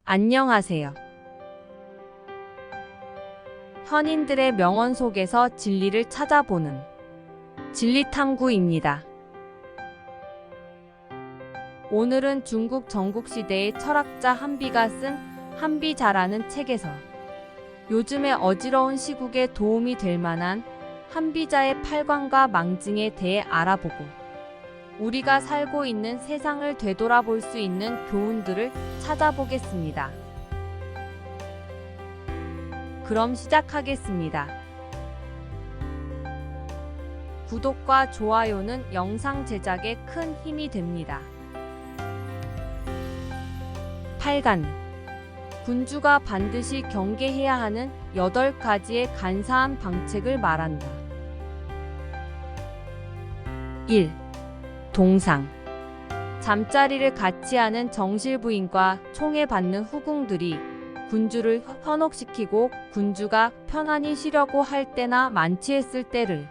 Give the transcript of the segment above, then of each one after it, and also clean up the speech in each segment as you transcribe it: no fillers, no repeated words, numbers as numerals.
안녕하세요. 현인들의 명언 속에서 진리를 찾아보는 진리탐구입니다. 오늘은 중국 전국시대의 철학자 한비가 쓴 한비자라는 책에서 요즘의 어지러운 시국에 도움이 될 만한 한비자의 8관과 망증에 대해 알아보고 우리가 살고 있는 세상을 되돌아볼 수 있는 교훈들을 찾아보겠습니다. 그럼 시작하겠습니다. 구독과 좋아요는 영상 제작에 큰 힘이 됩니다. 8간. 군주가 반드시 경계해야 하는 8가지의 간사한 방책을 말한다. 1. 동상. 잠자리를 같이 하는 정실부인과 총애받는 후궁들이 군주를 현혹시키고 군주가 편안히 쉬려고 할 때나 만취했을 때를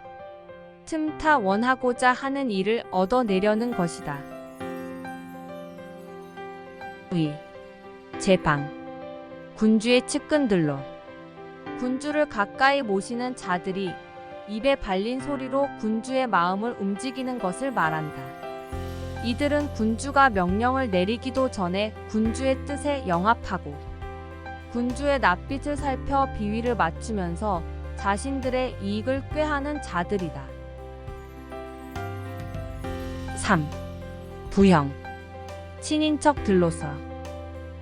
틈타 원하고자 하는 일을 얻어내려는 것이다. 2. 제방. 군주의 측근들로 군주를 가까이 모시는 자들이 입에 발린 소리로 군주의 마음을 움직이는 것을 말한다. 이들은 군주가 명령을 내리기도 전에 군주의 뜻에 영합하고 군주의 낯빛을 살펴 비위를 맞추면서 자신들의 이익을 꾀하는 자들이다. 3. 부형. 친인척들로서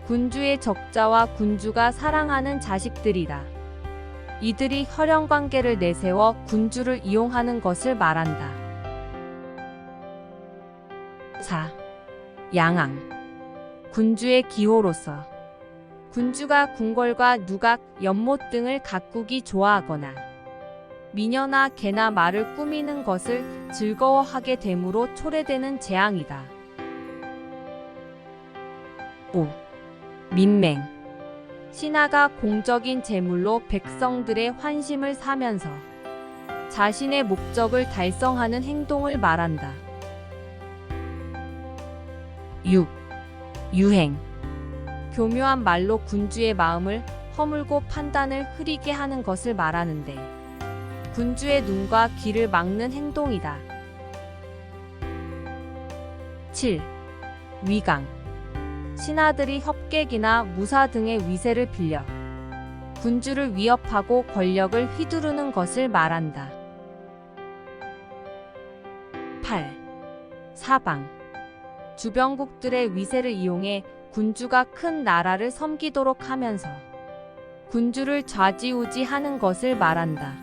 군주의 적자와 군주가 사랑하는 자식들이다. 이들이 혈연관계를 내세워 군주를 이용하는 것을 말한다. 4. 양앙. 군주의 기호로서 군주가 궁궐과 누각, 연못 등을 가꾸기 좋아하거나 미녀나 개나 말을 꾸미는 것을 즐거워하게 됨으로 초래되는 재앙이다. 5. 민맹. 신하가 공적인 재물로 백성들의 환심을 사면서 자신의 목적을 달성하는 행동을 말한다. 6. 유행. 교묘한 말로 군주의 마음을 허물고 판단을 흐리게 하는 것을 말하는데 군주의 눈과 귀를 막는 행동이다. 7. 위강. 신하들이 협객이나 무사 등의 위세를 빌려 군주를 위협하고 권력을 휘두르는 것을 말한다. 8. 사방. 주변국들의 위세를 이용해 군주가 큰 나라를 섬기도록 하면서 군주를 좌지우지하는 것을 말한다.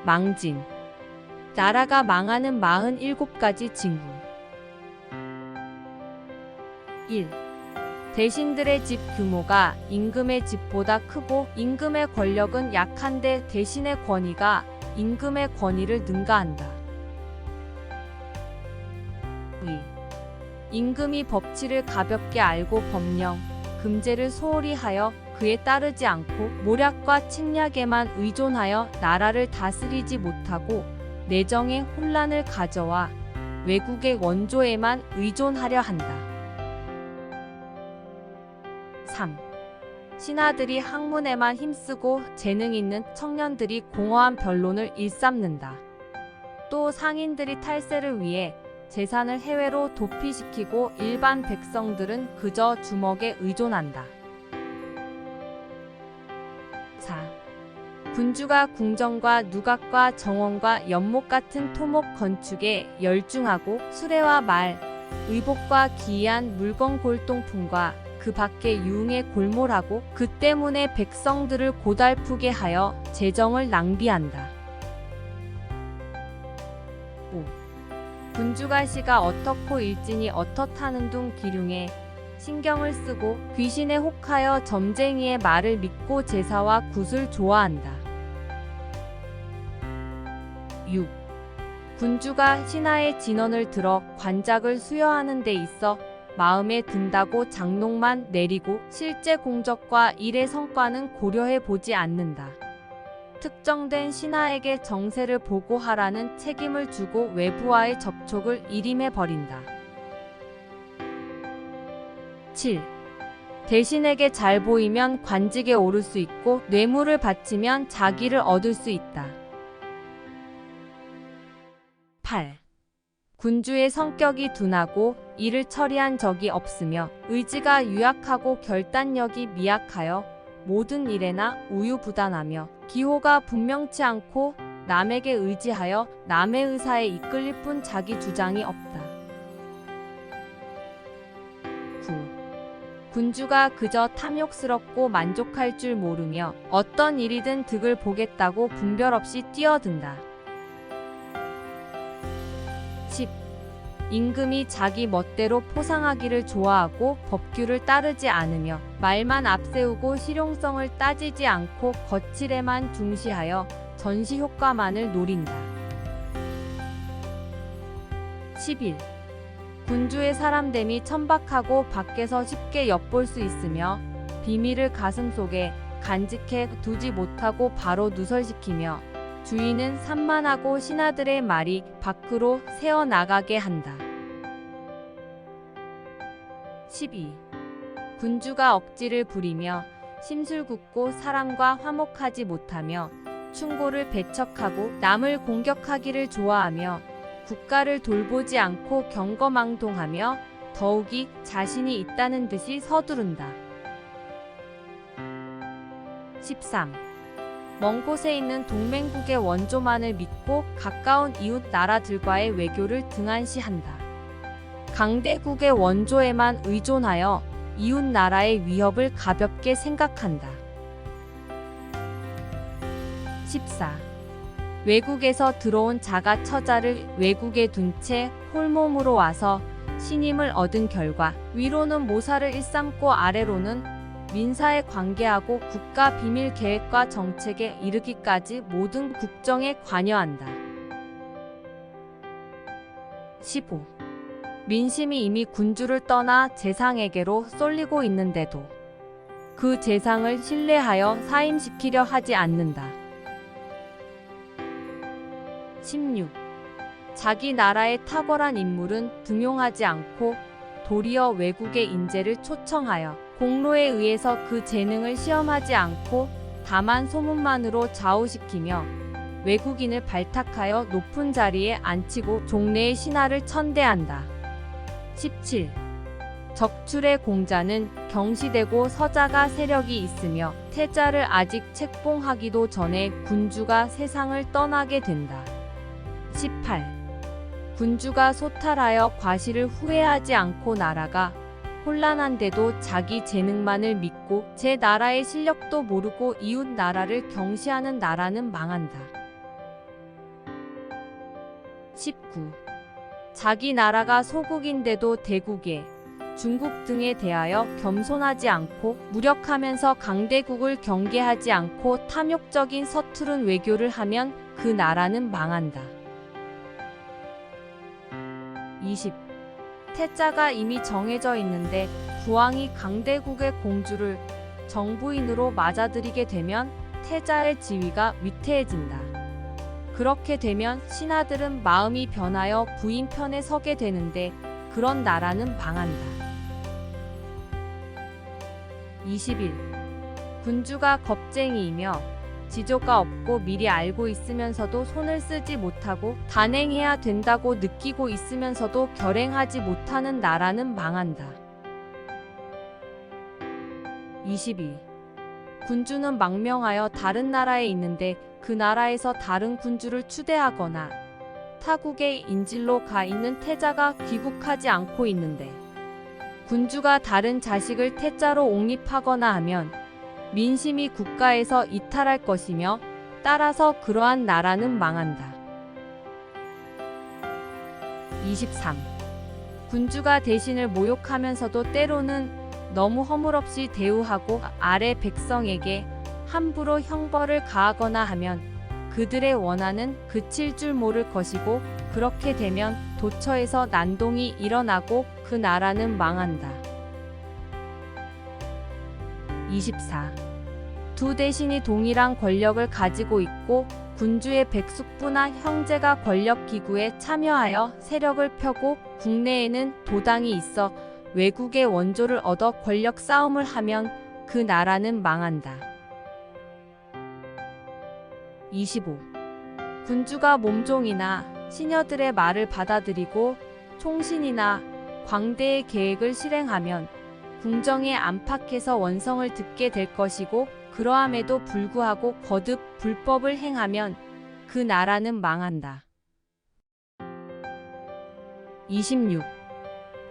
망진. 나라가 망하는 47가지 징후. 1. 대신들의 집 규모가 임금의 집보다 크고 임금의 권력은 약한데 대신의 권위가 임금의 권위를 능가한다. 2. 임금이 법치를 가볍게 알고 법령, 금제를 소홀히 하여 그에 따르지 않고 모략과 침략에만 의존하여 나라를 다스리지 못하고 내정에 혼란을 가져와 외국의 원조에만 의존하려 한다. 3. 신하들이 학문에만 힘쓰고 재능 있는 청년들이 공허한 변론을 일삼는다. 또 상인들이 탈세를 위해 재산을 해외로 도피시키고 일반 백성들은 그저 주먹에 의존한다. 4. 군주가 궁정과 누각과 정원과 연못 같은 토목 건축에 열중하고 수레와 말, 의복과 기이한 물건 골동품과 그 밖에 유흥에 골몰하고 그 때문에 백성들을 고달프게 하여 재정을 낭비한다. 5. 군주가 시가 어떻고 일진이 어떻다는 둥 기륭에 신경을 쓰고 귀신에 혹하여 점쟁이의 말을 믿고 제사와 굿을 좋아한다. 6. 군주가 신하의 진언을 들어 관작을 수여하는 데 있어 마음에 든다고 장록만 내리고 실제 공적과 일의 성과는 고려해 보지 않는다. 특정된 신하에게 정세를 보고하라는 책임을 주고 외부와의 접촉을 일임해 버린다. 7. 대신에게 잘 보이면 관직에 오를 수 있고 뇌물을 바치면 자기를 얻을 수 있다. 8. 군주의 성격이 둔하고 일을 처리한 적이 없으며 의지가 유약하고 결단력이 미약하여 모든 일에나 우유부단하며 기호가 분명치 않고 남에게 의지하여 남의 의사에 이끌릴 뿐 자기 주장이 없다. 9. 군주가 그저 탐욕스럽고 만족할 줄 모르며 어떤 일이든 득을 보겠다고 분별 없이 뛰어든다. 10. 임금이 자기 멋대로 포상하기를 좋아하고 법규를 따르지 않으며 말만 앞세우고 실용성을 따지지 않고 거칠에만 중시하여 전시 효과만을 노린다. 11. 군주의 사람됨이 천박하고 밖에서 쉽게 엿볼 수 있으며 비밀을 가슴속에 간직해 두지 못하고 바로 누설시키며 주인은 산만하고 신하들의 말이 밖으로 새어나가게 한다. 12. 군주가 억지를 부리며 심술궂고 사람과 화목하지 못하며 충고를 배척하고 남을 공격하기를 좋아하며 국가를 돌보지 않고 경거망동하며 더욱이 자신이 있다는 듯이 서두른다. 13. 먼 곳에 있는 동맹국의 원조만을 믿고 가까운 이웃 나라들과의 외교를 등한시한다. 강대국의 원조에만 의존하여 이웃 나라의 위협을 가볍게 생각한다. 14. 외국에서 들어온 자가 처자를 외국에 둔 채 홀몸으로 와서 신임을 얻은 결과 위로는 모사를 일삼고 아래로는 민사에 관계하고 국가 비밀 계획과 정책에 이르기까지 모든 국정에 관여한다. 15. 민심이 이미 군주를 떠나 재상에게로 쏠리고 있는데도 그 재상을 신뢰하여 사임시키려 하지 않는다. 16. 자기 나라의 탁월한 인물은 등용하지 않고 도리어 외국의 인재를 초청하여 공로에 의해서 그 재능을 시험하지 않고 다만 소문만으로 좌우시키며 외국인을 발탁하여 높은 자리에 앉히고 종래의 신하를 천대한다. 17. 적출의 공자는 경시되고 서자가 세력이 있으며 태자를 아직 책봉하기도 전에 군주가 세상을 떠나게 된다. 18. 군주가 소탈하여 과실을 후회하지 않고 나라가 혼란한데도 자기 재능만을 믿고 제 나라의 실력도 모르고 이웃 나라를 경시하는 나라는 망한다. 19. 자기 나라가 소국인데도 대국에 중국 등에 대하여 겸손하지 않고 무력하면서 강대국을 경계하지 않고 탐욕적인 서투른 외교를 하면 그 나라는 망한다. 20. 태자가 이미 정해져 있는데 부왕이 강대국의 공주를 정부인으로 맞아들이게 되면 태자의 지위가 위태해진다. 그렇게 되면 신하들은 마음이 변하여 부인 편에 서게 되는데 그런 나라는 망한다. 21. 군주가 겁쟁이이며 지조가 없고 미리 알고 있으면서도 손을 쓰지 못하고 단행해야 된다고 느끼고 있으면서도 결행하지 못하는 나라는 망한다. 22. 군주는 망명하여 다른 나라에 있는데 그 나라에서 다른 군주를 추대하거나 타국의 인질로 가 있는 태자가 귀국하지 않고 있는데 군주가 다른 자식을 태자로 옹립하거나 하면 민심이 국가에서 이탈할 것이며 따라서 그러한 나라는 망한다. 23. 군주가 대신을 모욕하면서도 때로는 너무 허물없이 대우하고 아래 백성에게 함부로 형벌을 가하거나 하면 그들의 원한은 그칠 줄 모를 것이고 그렇게 되면 도처에서 난동이 일어나고 그 나라는 망한다. 24. 두 대신이 동일한 권력을 가지고 있고 군주의 백숙부나 형제가 권력 기구에 참여하여 세력을 펴고 국내에는 도당이 있어 외국의 원조를 얻어 권력 싸움을 하면 그 나라는 망한다. 25. 군주가 몸종이나 시녀들의 말을 받아들이고 총신이나 광대의 계획을 실행하면 궁정에 안팎에서 원성을 듣게 될 것이고, 그러함에도 불구하고 거듭 불법을 행하면 그 나라는 망한다. 26.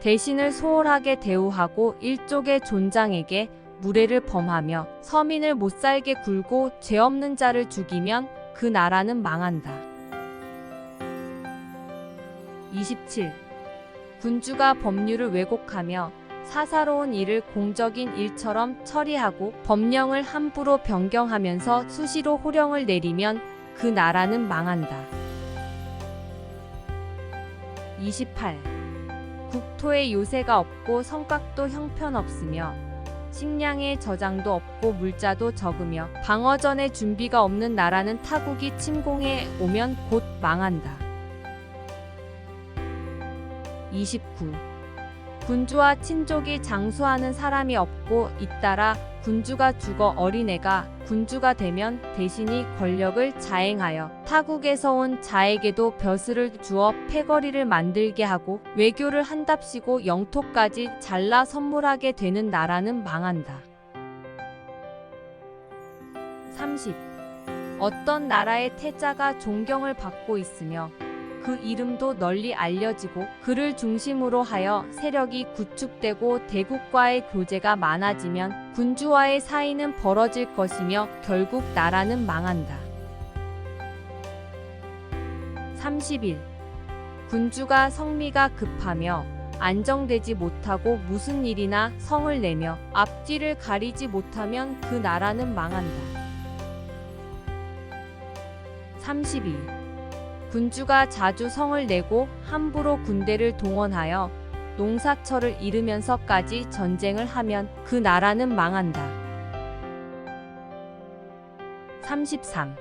대신을 소홀하게 대우하고 일족의 존장에게 무례를 범하며 서민을 못살게 굴고 죄 없는 자를 죽이면 그 나라는 망한다. 27. 군주가 법률을 왜곡하며 사사로운 일을 공적인 일처럼 처리하고 법령을 함부로 변경하면서 수시로 호령을 내리면 그 나라는 망한다. 28. 국토에 요새가 없고 성곽도 형편없으며 식량의 저장도 없고 물자도 적으며 방어전의 준비가 없는 나라는 타국이 침공해 오면 곧 망한다. 29. 군주와 친족이 장수하는 사람이 없고, 잇따라 군주가 죽어 어린애가 군주가 되면 대신이 권력을 자행하여 타국에서 온 자에게도 벼슬을 주어 패거리를 만들게 하고 외교를 한답시고 영토까지 잘라 선물하게 되는 나라는 망한다. 30. 어떤 나라의 태자가 존경을 받고 있으며 그 이름도 널리 알려지고 그를 중심으로 하여 세력이 구축되고 대국과의 교제가 많아지면 군주와의 사이는 벌어질 것이며 결국 나라는 망한다. 31. 군주가 성미가 급하며 안정되지 못하고 무슨 일이나 성을 내며 앞뒤를 가리지 못하면 그 나라는 망한다. 32. 군주가 자주 성을 내고 함부로 군대를 동원하여 농사철을 이르면서까지 전쟁을 하면 그 나라는 망한다. 33.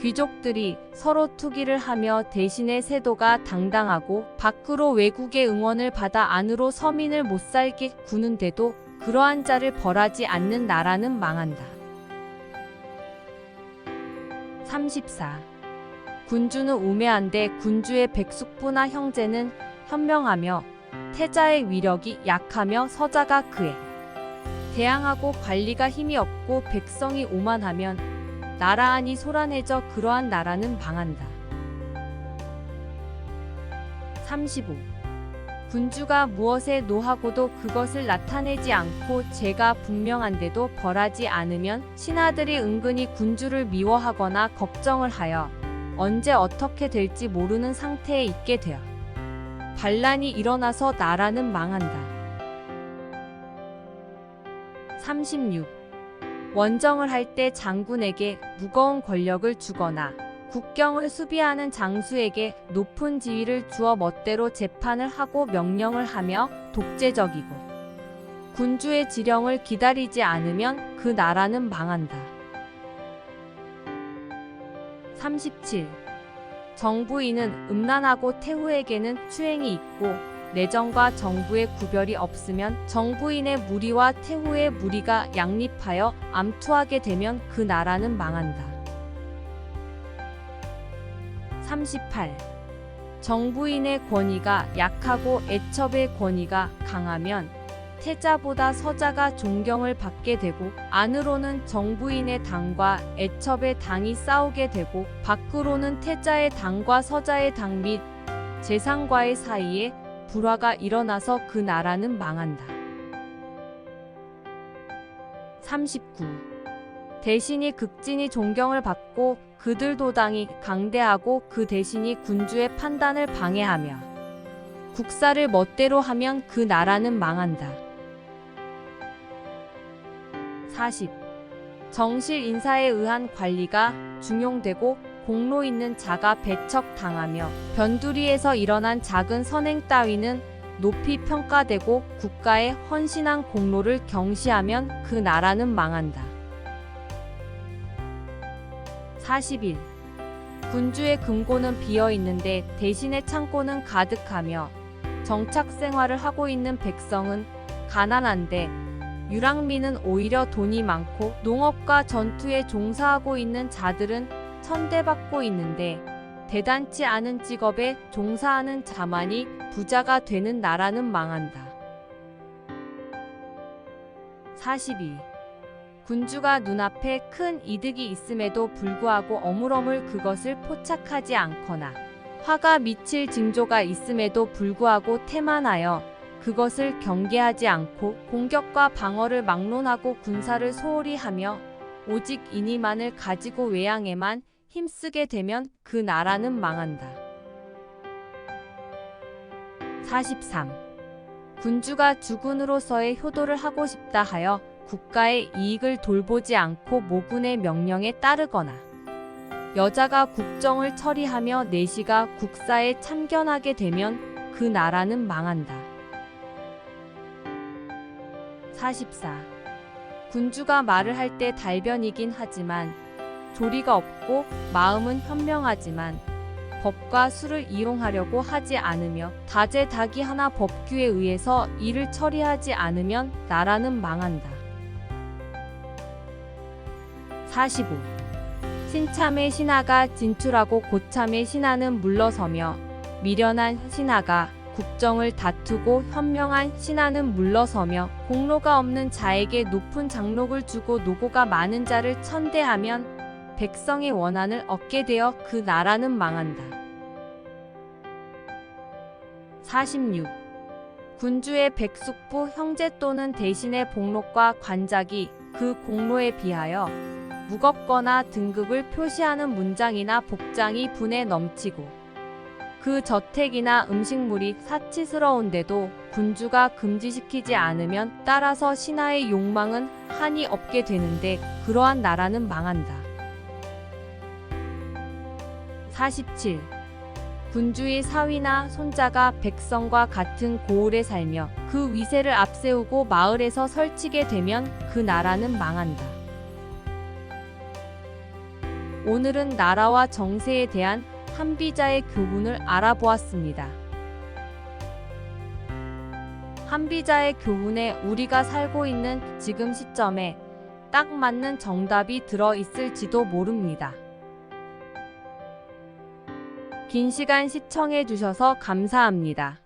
귀족들이 서로 투기를 하며 대신에 세도가 당당하고 밖으로 외국의 응원을 받아 안으로 서민을 못살게 구는데도 그러한 자를 벌하지 않는 나라는 망한다. 34. 군주는 우매한데 군주의 백숙부나 형제는 현명하며 태자의 위력이 약하며 서자가 그에 대항하고 관리가 힘이 없고 백성이 오만하면 나라 안이 소란해져 그러한 나라는 망한다. 35. 군주가 무엇에 노하고도 그것을 나타내지 않고 죄가 분명한데도 벌하지 않으면 신하들이 은근히 군주를 미워하거나 걱정을 하여 언제 어떻게 될지 모르는 상태에 있게 되어 반란이 일어나서 나라는 망한다. 36. 원정을 할 때 장군에게 무거운 권력을 주거나 국경을 수비하는 장수에게 높은 지위를 주어 멋대로 재판을 하고 명령을 하며 독재적이고 군주의 지령을 기다리지 않으면 그 나라는 망한다. 37. 정부인은 음란하고 태후에게는 추행이 있고 내정과 정부의 구별이 없으면 정부인의 무리와 태후의 무리가 양립하여 암투하게 되면 그 나라는 망한다. 38. 정부인의 권위가 약하고 애첩의 권위가 강하면 태자보다 서자가 존경을 받게 되고 안으로는 정부인의 당과 애첩의 당이 싸우게 되고 밖으로는 태자의 당과 서자의 당 및 재상과의 사이에 불화가 일어나서 그 나라는 망한다. 39. 대신이 극진히 존경을 받고 그들 도당이 강대하고 그 대신이 군주의 판단을 방해하며 국사를 멋대로 하면 그 나라는 망한다. 40. 정실 인사에 의한 관리가 중용되고 공로 있는 자가 배척당하며 변두리에서 일어난 작은 선행 따위는 높이 평가되고 국가에 헌신한 공로를 경시하면 그 나라는 망한다. 41. 군주의 금고는 비어 있는데 대신의 창고는 가득하며 정착 생활을 하고 있는 백성은 가난한데 유랑민은 오히려 돈이 많고 농업과 전투에 종사하고 있는 자들은 천대받고 있는데 대단치 않은 직업에 종사하는 자만이 부자가 되는 나라는 망한다. 42. 군주가 눈앞에 큰 이득이 있음에도 불구하고 어물어물 그것을 포착하지 않거나 화가 미칠 징조가 있음에도 불구하고 태만하여 그것을 경계하지 않고 공격과 방어를 막론하고 군사를 소홀히 하며 오직 인의만을 가지고 외양에만 힘쓰게 되면 그 나라는 망한다. 43. 군주가 주군으로서의 효도를 하고 싶다 하여 국가의 이익을 돌보지 않고 모군의 명령에 따르거나 여자가 국정을 처리하며 내시가 국사에 참견하게 되면 그 나라는 망한다. 44. 군주가 말을 할 때 달변이긴 하지만 조리가 없고 마음은 현명하지만 법과 수를 이용하려고 하지 않으며 다재다기하나 법규에 의해서 일을 처리하지 않으면 나라는 망한다. 45. 신참의 신하가 진출하고 고참의 신하는 물러서며 미련한 신하가 국정을 다투고 현명한 신하는 물러서며 공로가 없는 자에게 높은 장록을 주고 노고가 많은 자를 천대하면 백성의 원한을 얻게 되어 그 나라는 망한다. 46. 군주의 백숙부 형제 또는 대신의 복록과 관작이 그 공로에 비하여 무겁거나 등급을 표시하는 문장이나 복장이 분에 넘치고 그 저택이나 음식물이 사치스러운데도 군주가 금지시키지 않으면 따라서 신하의 욕망은 한이 없게 되는데 그러한 나라는 망한다. 47. 군주의 사위나 손자가 백성과 같은 고을에 살며 그 위세를 앞세우고 마을에서 설치게 되면 그 나라는 망한다. 오늘은 나라와 정세에 대한 한비자의 교훈을 알아보았습니다. 한비자의 교훈에 우리가 살고 있는 지금 시점에 딱 맞는 정답이 들어 있을지도 모릅니다. 긴 시간 시청해 주셔서 감사합니다.